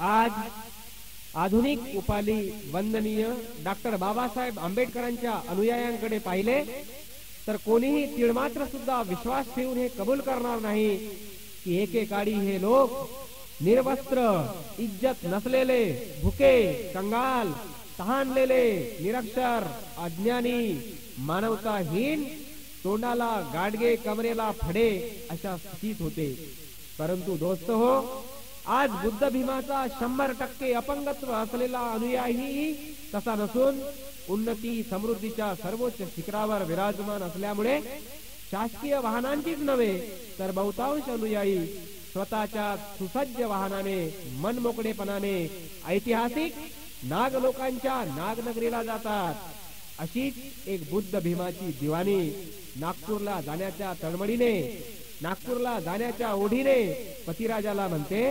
आज आधुनिक उपाली वंदनीय डॉक्टर बाबासाहेब आंबेडकरांच्या अनुयायांकडे पाहिले तर कोणीही तिळमात्र सुद्धा विश्वास ठेवून हे कबूल करणार नाही की एकेकाळी हे लोक निर्वस्त्र, इज्जत नसलेले, भुके, कंगाल, तहानलेले, निरक्षर, अज्ञानी, मानवताहीन, तोंडाला गाडगे, कमरेला फडे अशा स्थितीत होते. परंतु दोस्त हो, आज बुद्ध भीमाचा 100% अपंगत्व असलेला अनुयायी तसा नसून उन्नती समृद्धीच्या सर्वोच्च शिखरावर विराजमान असल्यामुळे शासकीय वाहनांचीच नव्हे तर बहुतांश अनुयायी स्वतःच्या सुसज्ज वाहनाने मनमोकळेपणाने ऐतिहासिक नागलोकांच्या नागनगरीला जातात. अशीच एक बुद्ध भीमाची दिवाणी नागपूरला जाण्याच्या तळमळीने, नागपूरला जाण्याच्या ओढीने पतिराजाला म्हणते,